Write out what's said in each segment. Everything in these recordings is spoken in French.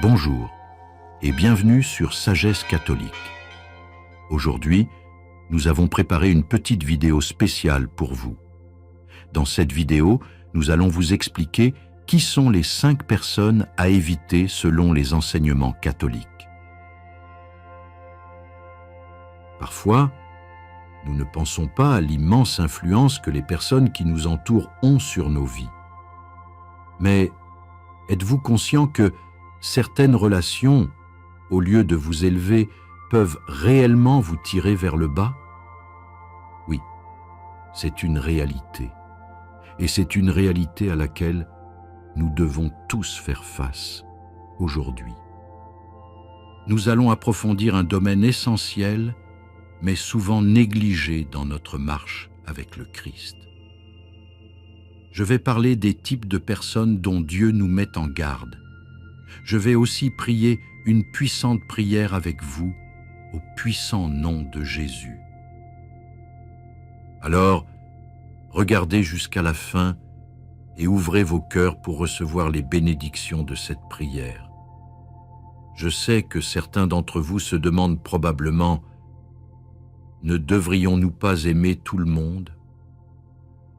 Bonjour et bienvenue sur Sagesse catholique. Aujourd'hui, nous avons préparé une petite vidéo spéciale pour vous. Dans cette vidéo, nous allons vous expliquer qui sont les 5 personnes à éviter selon les enseignements catholiques. Parfois, nous ne pensons pas à l'immense influence que les personnes qui nous entourent ont sur nos vies. Mais êtes-vous conscient que certaines relations, au lieu de vous élever, peuvent réellement vous tirer vers le bas? Oui, c'est une réalité. Et c'est une réalité à laquelle nous devons tous faire face aujourd'hui. Nous allons approfondir un domaine essentiel, mais souvent négligé dans notre marche avec le Christ. Je vais parler des types de personnes dont Dieu nous met en garde. Je vais aussi prier une puissante prière avec vous au puissant nom de Jésus. Alors, regardez jusqu'à la fin et ouvrez vos cœurs pour recevoir les bénédictions de cette prière. Je sais que certains d'entre vous se demandent probablement: ne devrions-nous pas aimer tout le monde?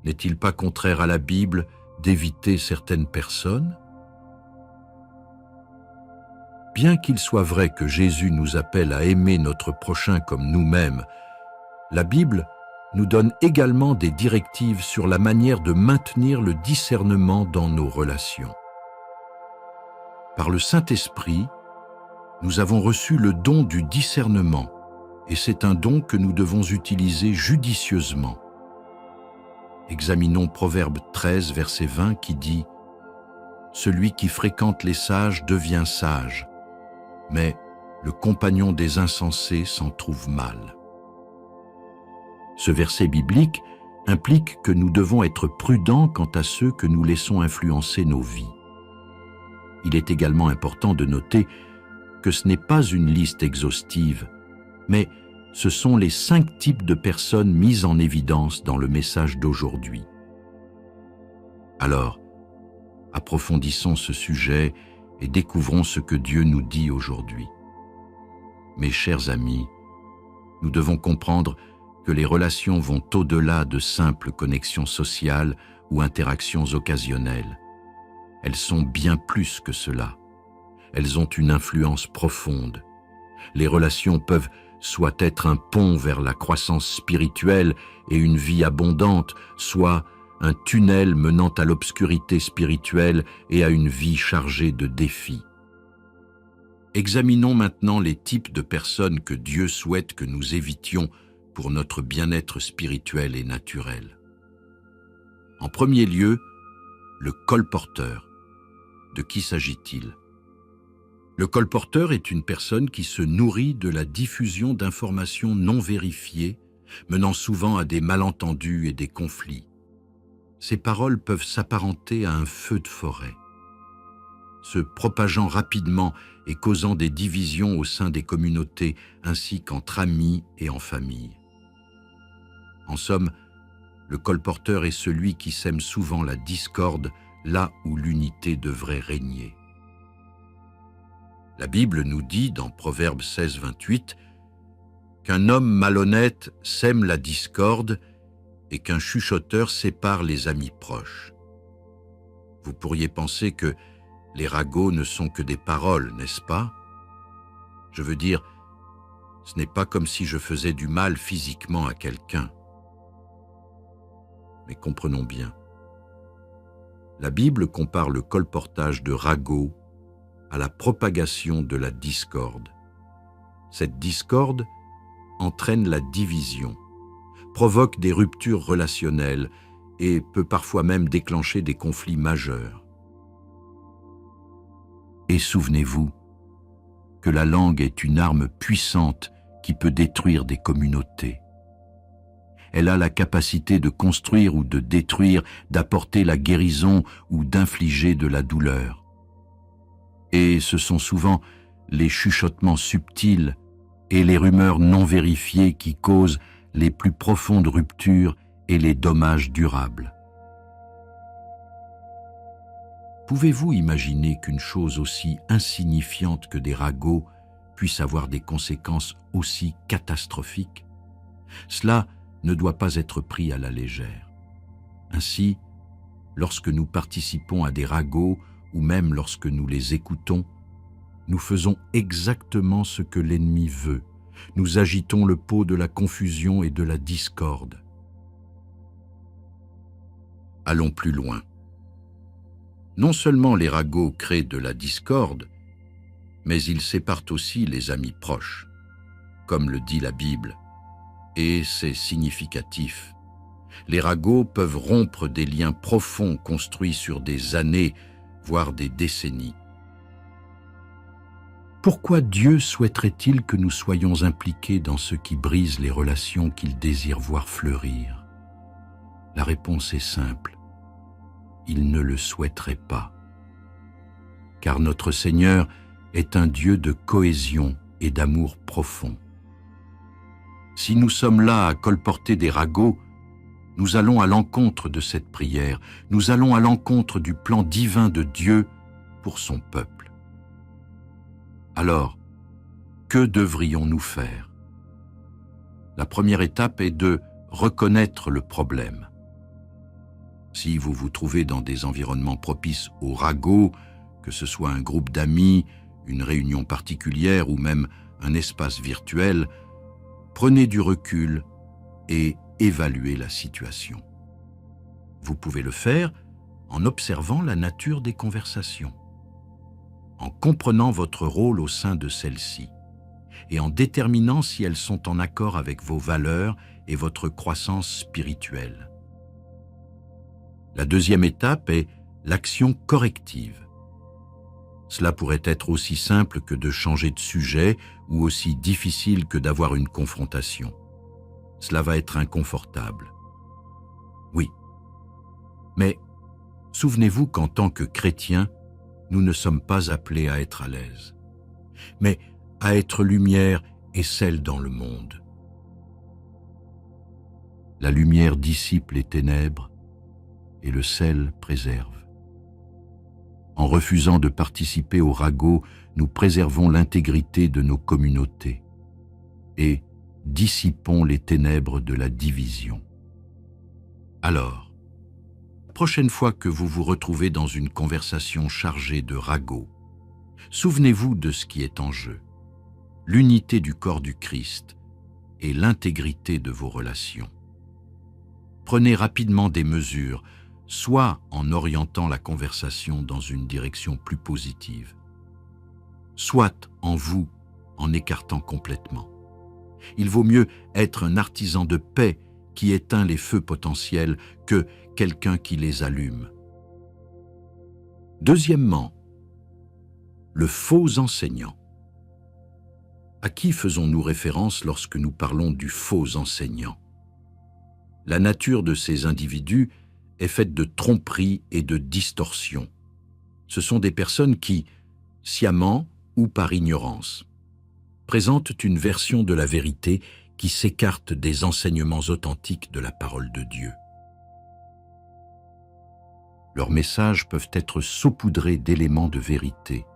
N'est-il pas contraire à la Bible d'éviter certaines personnes? Bien qu'il soit vrai que Jésus nous appelle à aimer notre prochain comme nous-mêmes, la Bible nous donne également des directives sur la manière de maintenir le discernement dans nos relations. Par le Saint-Esprit, nous avons reçu le don du discernement, et c'est un don que nous devons utiliser judicieusement. Examinons Proverbe 13, verset 20 qui dit « Celui qui fréquente les sages devient sage, mais le compagnon des insensés s'en trouve mal. » Ce verset biblique implique que nous devons être prudents quant à ceux que nous laissons influencer nos vies. Il est également important de noter que ce n'est pas une liste exhaustive, mais ce sont les 5 types de personnes mises en évidence dans le message d'aujourd'hui. Alors, approfondissons ce sujet et découvrons ce que Dieu nous dit aujourd'hui. Mes chers amis, nous devons comprendre que les relations vont au-delà de simples connexions sociales ou interactions occasionnelles. Elles sont bien plus que cela. Elles ont une influence profonde. Les relations peuvent soit être un pont vers la croissance spirituelle et une vie abondante, soit un tunnel menant à l'obscurité spirituelle et à une vie chargée de défis. Examinons maintenant les types de personnes que Dieu souhaite que nous évitions pour notre bien-être spirituel et naturel. En premier lieu, le colporteur. De qui s'agit-il? Le colporteur est une personne qui se nourrit de la diffusion d'informations non vérifiées, menant souvent à des malentendus et des conflits. Ces paroles peuvent s'apparenter à un feu de forêt, se propageant rapidement et causant des divisions au sein des communautés ainsi qu'entre amis et en famille. En somme, le colporteur est celui qui sème souvent la discorde là où l'unité devrait régner. La Bible nous dit dans Proverbe 16, 28 qu'un homme malhonnête sème la discorde et qu'un chuchoteur sépare les amis proches. Vous pourriez penser que les ragots ne sont que des paroles, n'est-ce pas? Je veux dire, ce n'est pas comme si je faisais du mal physiquement à quelqu'un. Mais comprenons bien. La Bible compare le colportage de ragots à la propagation de la discorde. Cette discorde entraîne la division, provoque des ruptures relationnelles et peut parfois même déclencher des conflits majeurs. Et souvenez-vous que la langue est une arme puissante qui peut détruire des communautés. Elle a la capacité de construire ou de détruire, d'apporter la guérison ou d'infliger de la douleur. Et ce sont souvent les chuchotements subtils et les rumeurs non vérifiées qui causent les plus profondes ruptures et les dommages durables. Pouvez-vous imaginer qu'une chose aussi insignifiante que des ragots puisse avoir des conséquences aussi catastrophiques? Cela ne doit pas être pris à la légère. Ainsi, lorsque nous participons à des ragots ou même lorsque nous les écoutons, nous faisons exactement ce que l'ennemi veut. Nous agitons le pot de la confusion et de la discorde. Allons plus loin. Non seulement les ragots créent de la discorde, mais ils séparent aussi les amis proches, comme le dit la Bible, et c'est significatif. Les ragots peuvent rompre des liens profonds construits sur des années, voire des décennies. Pourquoi Dieu souhaiterait-il que nous soyons impliqués dans ce qui brise les relations qu'il désire voir fleurir? La réponse est simple. Il ne le souhaiterait pas. Car notre Seigneur est un Dieu de cohésion et d'amour profond. Si nous sommes là à colporter des ragots, nous allons à l'encontre de cette prière, nous allons à l'encontre du plan divin de Dieu pour son peuple. Alors, que devrions-nous faire? La première étape est de reconnaître le problème. Si vous vous trouvez dans des environnements propices aux ragots, que ce soit un groupe d'amis, une réunion particulière ou même un espace virtuel, prenez du recul et évaluez la situation. Vous pouvez le faire en observant la nature des conversations, en comprenant votre rôle au sein de celles-ci et en déterminant si elles sont en accord avec vos valeurs et votre croissance spirituelle. La deuxième étape est l'action corrective. Cela pourrait être aussi simple que de changer de sujet ou aussi difficile que d'avoir une confrontation. Cela va être inconfortable. Oui. Mais souvenez-vous qu'en tant que chrétiens, nous ne sommes pas appelés à être à l'aise, mais à être lumière et sel dans le monde. La lumière dissipe les ténèbres et le sel préserve. En refusant de participer au ragot, nous préservons l'intégrité de nos communautés et dissipons les ténèbres de la division. Alors, prochaine fois que vous vous retrouvez dans une conversation chargée de ragots, souvenez-vous de ce qui est en jeu, l'unité du corps du Christ et l'intégrité de vos relations. Prenez rapidement des mesures, soit en orientant la conversation dans une direction plus positive, soit en vous en écartant complètement. Il vaut mieux être un artisan de paix qui éteint les feux potentiels que quelqu'un qui les allume. Deuxièmement, le faux enseignant. À qui faisons-nous référence lorsque nous parlons du faux enseignant? La nature de ces individus est faite de tromperies et de distorsions. Ce sont des personnes qui, sciemment ou par ignorance, présentent une version de la vérité qui s'écarte des enseignements authentiques de la parole de Dieu. Leurs messages peuvent être saupoudrés d'éléments de vérité,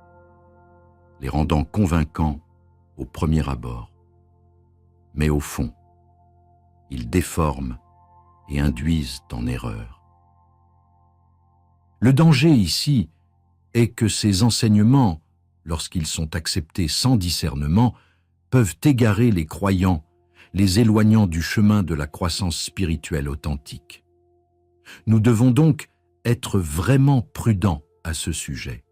les rendant convaincants au premier abord. Mais au fond, ils déforment et induisent en erreur. Le danger ici est que ces enseignements, lorsqu'ils sont acceptés sans discernement, peuvent égarer les croyants, les éloignant du chemin de la croissance spirituelle authentique. Nous devons donc être vraiment prudents à ce sujet.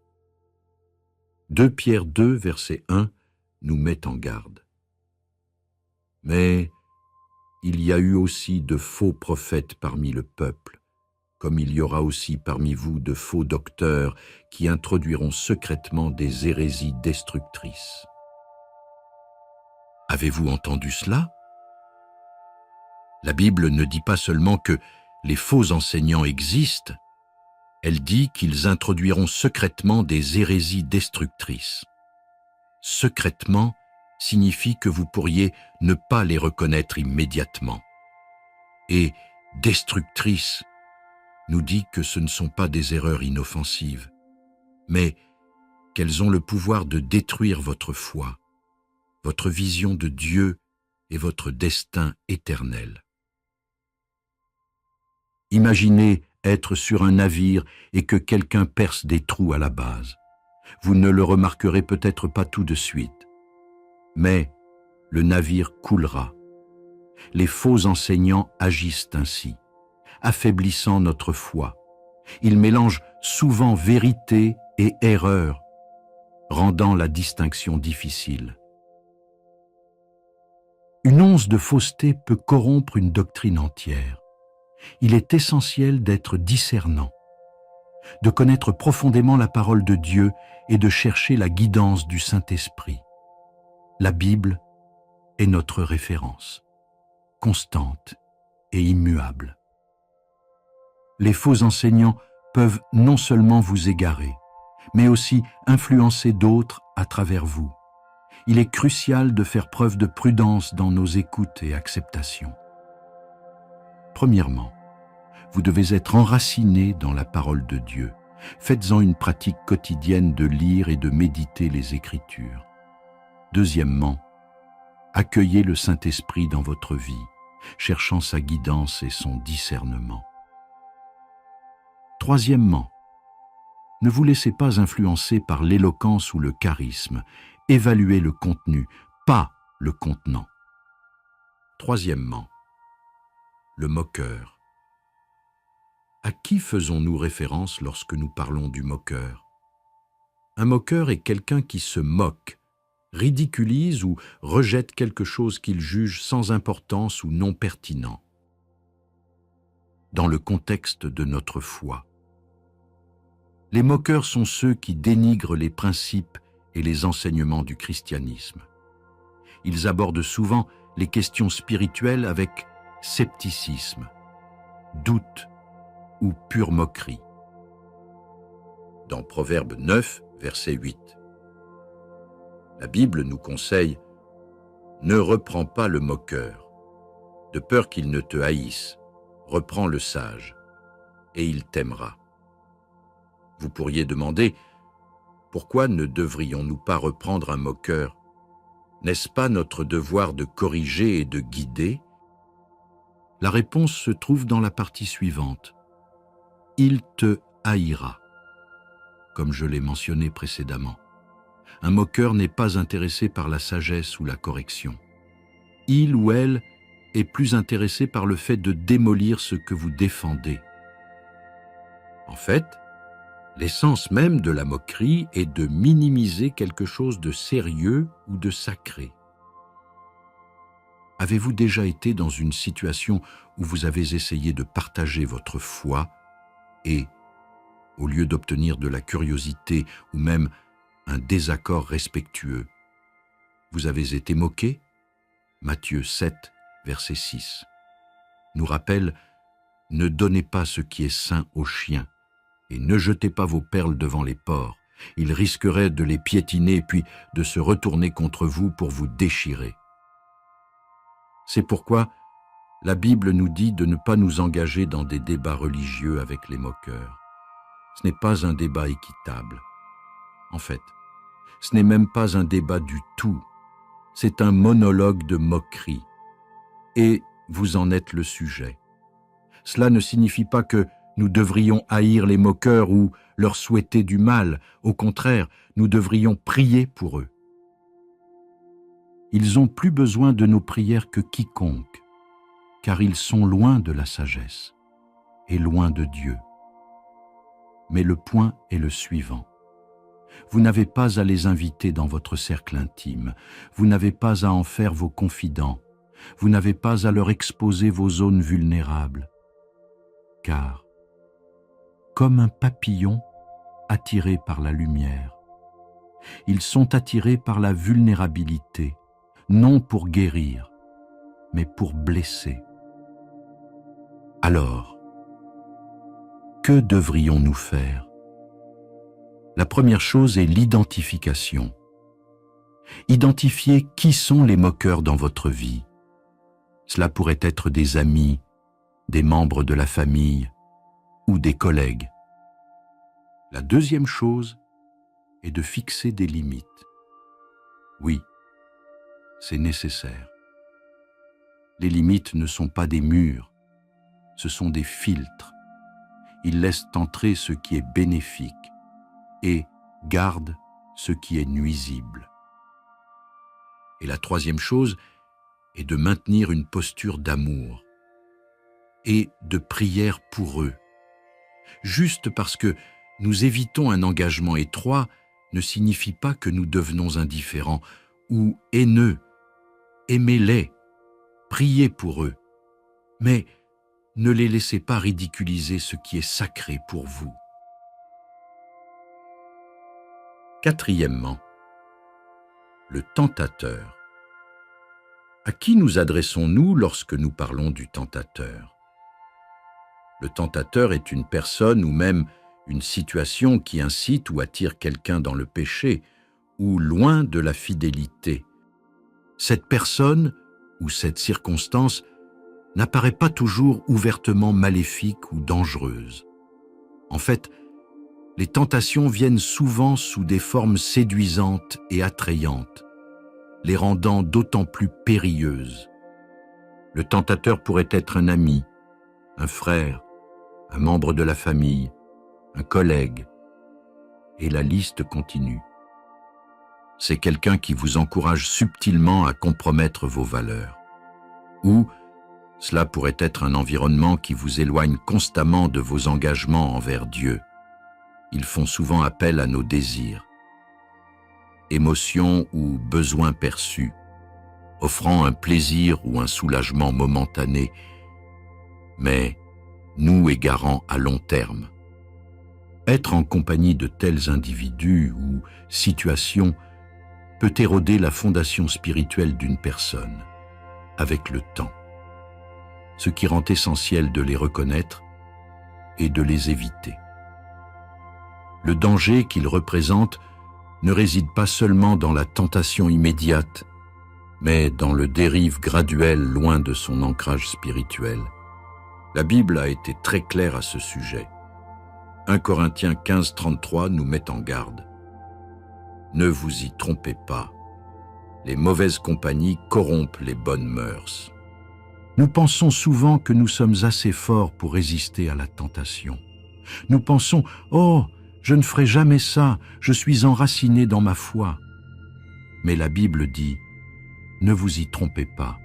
2 Pierre 2, verset 1, nous met en garde. Mais il y a eu aussi de faux prophètes parmi le peuple, comme il y aura aussi parmi vous de faux docteurs qui introduiront secrètement des hérésies destructrices. Avez-vous entendu cela? La Bible ne dit pas seulement que les faux enseignants existent, elle dit qu'ils introduiront secrètement des hérésies destructrices. Secrètement signifie que vous pourriez ne pas les reconnaître immédiatement. Et destructrices nous dit que ce ne sont pas des erreurs inoffensives, mais qu'elles ont le pouvoir de détruire votre foi, votre vision de Dieu et votre destin éternel. Imaginez être sur un navire et que quelqu'un perce des trous à la base. Vous ne le remarquerez peut-être pas tout de suite, mais le navire coulera. Les faux enseignants agissent ainsi, affaiblissant notre foi. Ils mélangent souvent vérité et erreur, rendant la distinction difficile. Une once de fausseté peut corrompre une doctrine entière. Il est essentiel d'être discernant, de connaître profondément la parole de Dieu et de chercher la guidance du Saint-Esprit. La Bible est notre référence, constante et immuable. Les faux enseignants peuvent non seulement vous égarer, mais aussi influencer d'autres à travers vous. Il est crucial de faire preuve de prudence dans nos écoutes et acceptations. Premièrement, vous devez être enraciné dans la parole de Dieu. Faites-en une pratique quotidienne de lire et de méditer les Écritures. Deuxièmement, accueillez le Saint-Esprit dans votre vie, cherchant sa guidance et son discernement. Troisièmement, ne vous laissez pas influencer par l'éloquence ou le charisme. Évaluez le contenu, pas le contenant. Troisièmement, le moqueur. À qui faisons-nous référence lorsque nous parlons du moqueur? Un moqueur est quelqu'un qui se moque, ridiculise ou rejette quelque chose qu'il juge sans importance ou non pertinent. Dans le contexte de notre foi, les moqueurs sont ceux qui dénigrent les principes et les enseignements du christianisme. Ils abordent souvent les questions spirituelles avec scepticisme, doute ou pure moquerie. Dans Proverbe 9, verset 8, la Bible nous conseille « Ne reprends pas le moqueur, de peur qu'il ne te haïsse, reprends le sage, et il t'aimera. » Vous pourriez demander « Pourquoi ne devrions-nous pas reprendre un moqueur? N'est-ce pas notre devoir de corriger et de guider ?» La réponse se trouve dans la partie suivante. « Il te haïra », comme je l'ai mentionné précédemment. Un moqueur n'est pas intéressé par la sagesse ou la correction. Il ou elle est plus intéressé par le fait de démolir ce que vous défendez. En fait, l'essence même de la moquerie est de minimiser quelque chose de sérieux ou de sacré. Avez-vous déjà été dans une situation où vous avez essayé de partager votre foi et, au lieu d'obtenir de la curiosité ou même un désaccord respectueux, vous avez été moqué? Matthieu 7, verset 6, nous rappelle « Ne donnez pas ce qui est sain aux chiens et ne jetez pas vos perles devant les porcs. Ils risqueraient de les piétiner puis de se retourner contre vous pour vous déchirer. » C'est pourquoi la Bible nous dit de ne pas nous engager dans des débats religieux avec les moqueurs. Ce n'est pas un débat équitable. En fait, ce n'est même pas un débat du tout. C'est un monologue de moquerie. Et vous en êtes le sujet. Cela ne signifie pas que nous devrions haïr les moqueurs ou leur souhaiter du mal. Au contraire, nous devrions prier pour eux. Ils ont plus besoin de nos prières que quiconque, car ils sont loin de la sagesse et loin de Dieu. Mais le point est le suivant. Vous n'avez pas à les inviter dans votre cercle intime, vous n'avez pas à en faire vos confidents, vous n'avez pas à leur exposer vos zones vulnérables, car, comme un papillon attiré par la lumière, ils sont attirés par la vulnérabilité, non pour guérir, mais pour blesser. Alors, que devrions-nous faire? La première chose est l'identification. Identifiez qui sont les moqueurs dans votre vie. Cela pourrait être des amis, des membres de la famille ou des collègues. La deuxième chose et de fixer des limites. Oui, c'est nécessaire. Les limites ne sont pas des murs, ce sont des filtres. Ils laissent entrer ce qui est bénéfique et gardent ce qui est nuisible. Et la troisième chose est de maintenir une posture d'amour et de prière pour eux. Juste parce que nous évitons un engagement étroit ne signifie pas que nous devenons indifférents ou haineux. Aimez-les, priez pour eux, mais ne les laissez pas ridiculiser ce qui est sacré pour vous. Quatrièmement, le tentateur. À qui nous adressons-nous lorsque nous parlons du tentateur? Le tentateur est une personne ou même une situation qui incite ou attire quelqu'un dans le péché ou loin de la fidélité. Cette personne ou cette circonstance n'apparaît pas toujours ouvertement maléfique ou dangereuse. En fait, les tentations viennent souvent sous des formes séduisantes et attrayantes, les rendant d'autant plus périlleuses. Le tentateur pourrait être un ami, un frère, un membre de la famille, un collègue, et la liste continue. C'est quelqu'un qui vous encourage subtilement à compromettre vos valeurs. Ou cela pourrait être un environnement qui vous éloigne constamment de vos engagements envers Dieu. Ils font souvent appel à nos désirs, émotions ou besoins perçus, offrant un plaisir ou un soulagement momentané, mais nous égarant à long terme. Être en compagnie de tels individus ou situations peut éroder la fondation spirituelle d'une personne, avec le temps, ce qui rend essentiel de les reconnaître et de les éviter. Le danger qu'ils représentent ne réside pas seulement dans la tentation immédiate, mais dans le dérive graduel loin de son ancrage spirituel. La Bible a été très claire à ce sujet. 1 Corinthiens 15, 33 nous met en garde. Ne vous y trompez pas. Les mauvaises compagnies corrompent les bonnes mœurs. Nous pensons souvent que nous sommes assez forts pour résister à la tentation. Nous pensons « Oh, je ne ferai jamais ça, je suis enraciné dans ma foi. » Mais la Bible dit « Ne vous y trompez pas »,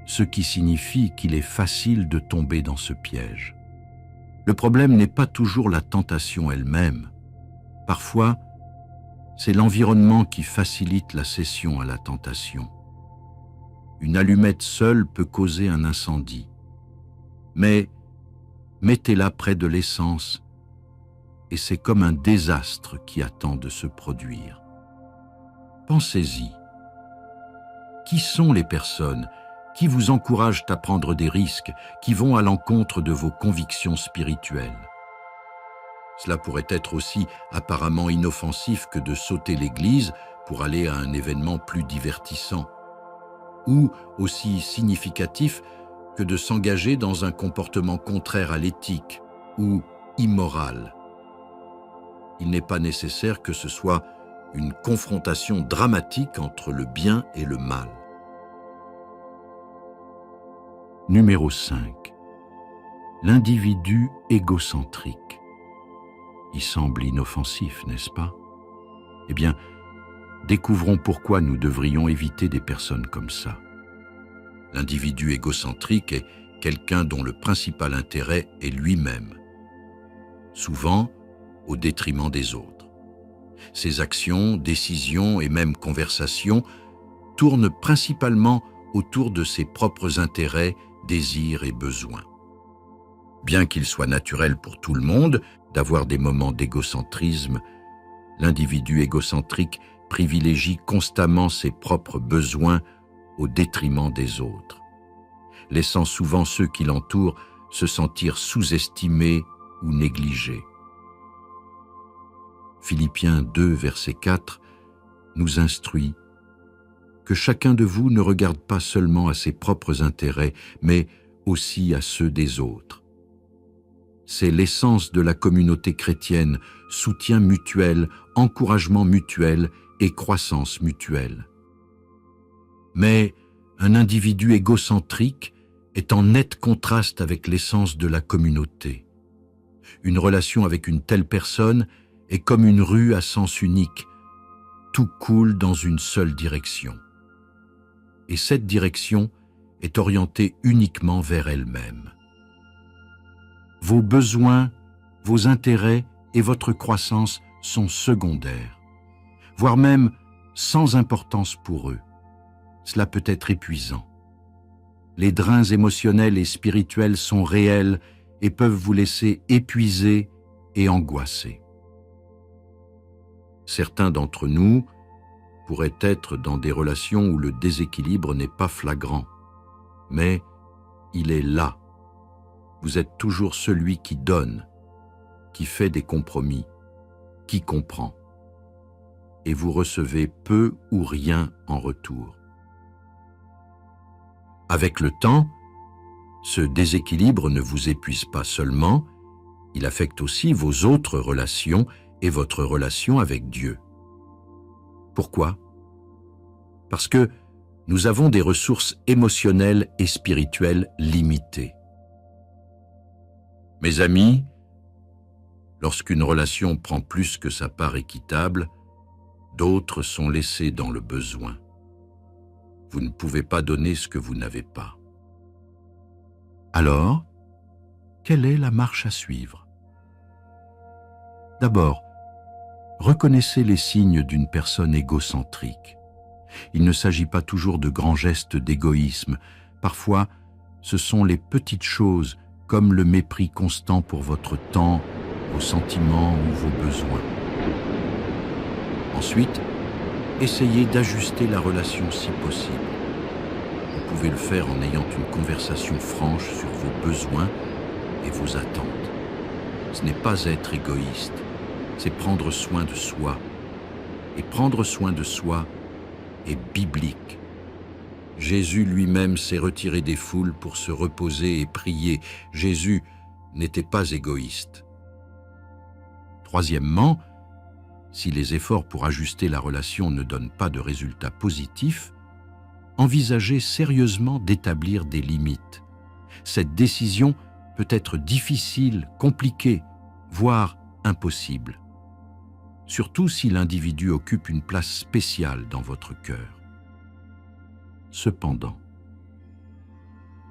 ce qui signifie qu'il est facile de tomber dans ce piège. Le problème n'est pas toujours la tentation elle-même. Parfois, c'est l'environnement qui facilite la cession à la tentation. Une allumette seule peut causer un incendie. Mais mettez-la près de l'essence et c'est comme un désastre qui attend de se produire. Pensez-y. Qui sont les personnes qui vous encouragent à prendre des risques, qui vont à l'encontre de vos convictions spirituelles? Cela pourrait être aussi apparemment inoffensif que de sauter l'église pour aller à un événement plus divertissant, ou aussi significatif que de s'engager dans un comportement contraire à l'éthique ou immoral. Il n'est pas nécessaire que ce soit une confrontation dramatique entre le bien et le mal. Numéro 5. L'individu égocentrique. Il semble inoffensif, n'est-ce pas? Eh bien, découvrons pourquoi nous devrions éviter des personnes comme ça. L'individu égocentrique est quelqu'un dont le principal intérêt est lui-même, souvent au détriment des autres. Ses actions, décisions et même conversations tournent principalement autour de ses propres intérêts, désirs et besoins. Bien qu'il soit naturel pour tout le monde d'avoir des moments d'égocentrisme, l'individu égocentrique privilégie constamment ses propres besoins au détriment des autres, laissant souvent ceux qui l'entourent se sentir sous-estimés ou négligés. Philippiens 2, verset 4, nous instruit que chacun de vous ne regarde pas seulement à ses propres intérêts, mais aussi à ceux des autres. C'est l'essence de la communauté chrétienne, soutien mutuel, encouragement mutuel et croissance mutuelle. Mais un individu égocentrique est en net contraste avec l'essence de la communauté. Une relation avec une telle personne est comme une rue à sens unique. Tout coule dans une seule direction. Et cette direction est orientée uniquement vers elle-même. Vos besoins, vos intérêts et votre croissance sont secondaires, voire même sans importance pour eux. Cela peut être épuisant. Les drains émotionnels et spirituels sont réels et peuvent vous laisser épuisés et angoissés. Certains d'entre nous pourraient être dans des relations où le déséquilibre n'est pas flagrant, mais il est là. Vous êtes toujours celui qui donne, qui fait des compromis, qui comprend. Et vous recevez peu ou rien en retour. Avec le temps, ce déséquilibre ne vous épuise pas seulement, il affecte aussi vos autres relations et votre relation avec Dieu. Pourquoi? Parce que nous avons des ressources émotionnelles et spirituelles limitées. Mes amis, lorsqu'une relation prend plus que sa part équitable, d'autres sont laissés dans le besoin. Vous ne pouvez pas donner ce que vous n'avez pas. Alors, quelle est la marche à suivre? D'abord, reconnaissez les signes d'une personne égocentrique. Il ne s'agit pas toujours de grands gestes d'égoïsme. Parfois, ce sont les petites choses comme le mépris constant pour votre temps, vos sentiments ou vos besoins. Ensuite, essayez d'ajuster la relation si possible. Vous pouvez le faire en ayant une conversation franche sur vos besoins et vos attentes. Ce n'est pas être égoïste, c'est prendre soin de soi. Et prendre soin de soi est biblique. Jésus lui-même s'est retiré des foules pour se reposer et prier. Jésus n'était pas égoïste. Troisièmement, si les efforts pour ajuster la relation ne donnent pas de résultats positifs, envisagez sérieusement d'établir des limites. Cette décision peut être difficile, compliquée, voire impossible. Surtout si l'individu occupe une place spéciale dans votre cœur. Cependant,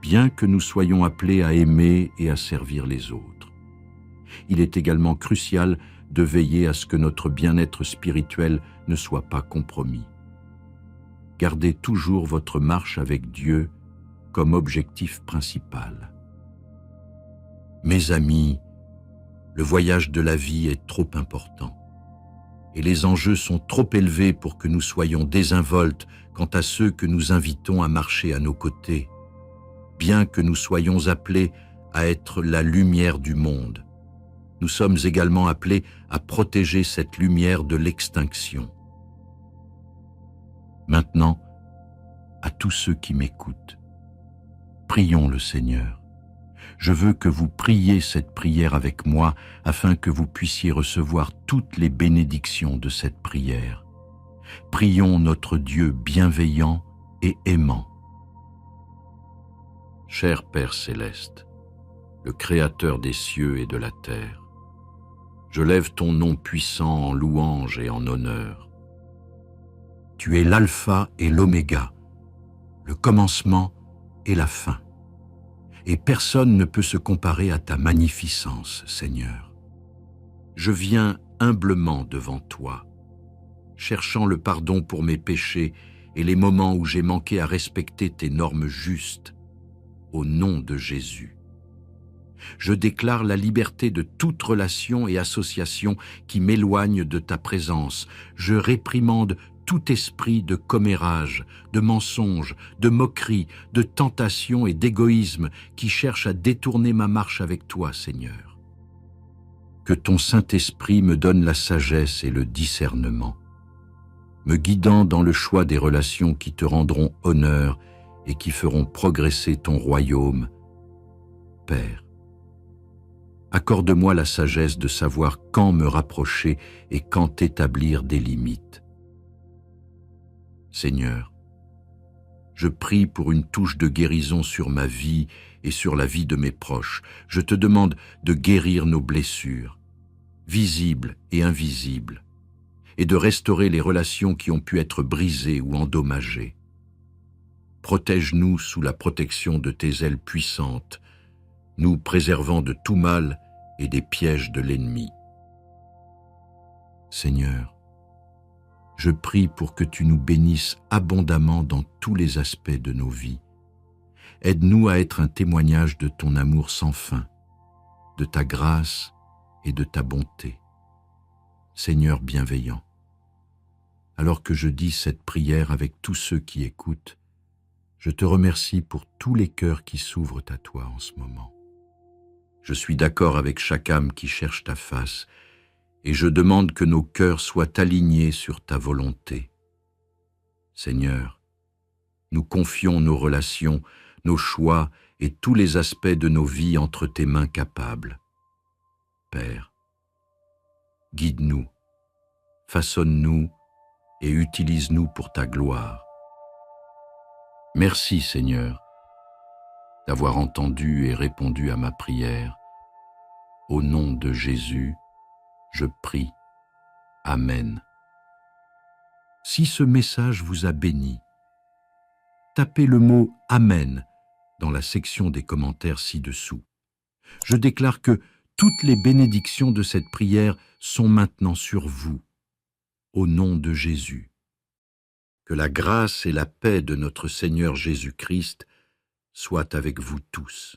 bien que nous soyons appelés à aimer et à servir les autres, il est également crucial de veiller à ce que notre bien-être spirituel ne soit pas compromis. Gardez toujours votre marche avec Dieu comme objectif principal. Mes amis, le voyage de la vie est trop important et les enjeux sont trop élevés pour que nous soyons désinvoltes quant à ceux que nous invitons à marcher à nos côtés, bien que nous soyons appelés à être la lumière du monde. Nous sommes également appelés à protéger cette lumière de l'extinction. Maintenant, à tous ceux qui m'écoutent, prions le Seigneur. Je veux que vous priez cette prière avec moi afin que vous puissiez recevoir toutes les bénédictions de cette prière. Prions notre Dieu bienveillant et aimant. Cher Père céleste, le Créateur des cieux et de la terre, je lève ton nom puissant en louange et en honneur. Tu es l'alpha et l'oméga, le commencement et la fin. Et personne ne peut se comparer à ta magnificence, Seigneur. Je viens humblement devant toi, cherchant le pardon pour mes péchés et les moments où j'ai manqué à respecter tes normes justes, au nom de Jésus. Je déclare la liberté de toute relation et association qui m'éloigne de ta présence. Je réprimande tout esprit de commérage, de mensonge, de moquerie, de tentation et d'égoïsme qui cherche à détourner ma marche avec toi, Seigneur. Que ton Saint-Esprit me donne la sagesse et le discernement, me guidant dans le choix des relations qui te rendront honneur et qui feront progresser ton royaume, Père. Accorde-moi la sagesse de savoir quand me rapprocher et quand établir des limites. Seigneur, je prie pour une touche de guérison sur ma vie et sur la vie de mes proches. Je te demande de guérir nos blessures, visibles et invisibles, et de restaurer les relations qui ont pu être brisées ou endommagées. Protège-nous sous la protection de tes ailes puissantes, nous préservant de tout mal et des pièges de l'ennemi. Seigneur, je prie pour que tu nous bénisses abondamment dans tous les aspects de nos vies. Aide-nous à être un témoignage de ton amour sans fin, de ta grâce et de ta bonté. Seigneur bienveillant, alors que je dis cette prière avec tous ceux qui écoutent, je te remercie pour tous les cœurs qui s'ouvrent à toi en ce moment. Je suis d'accord avec chaque âme qui cherche ta face, et je demande que nos cœurs soient alignés sur ta volonté. Seigneur, nous confions nos relations, nos choix et tous les aspects de nos vies entre tes mains capables. Père, guide-nous, façonne-nous et utilise-nous pour ta gloire. Merci, Seigneur, d'avoir entendu et répondu à ma prière. Au nom de Jésus, je prie. Amen. Si ce message vous a béni, tapez le mot « Amen » dans la section des commentaires ci-dessous. Je déclare que toutes les bénédictions de cette prière sont maintenant sur vous, au nom de Jésus. Que la grâce et la paix de notre Seigneur Jésus-Christ soient avec vous tous.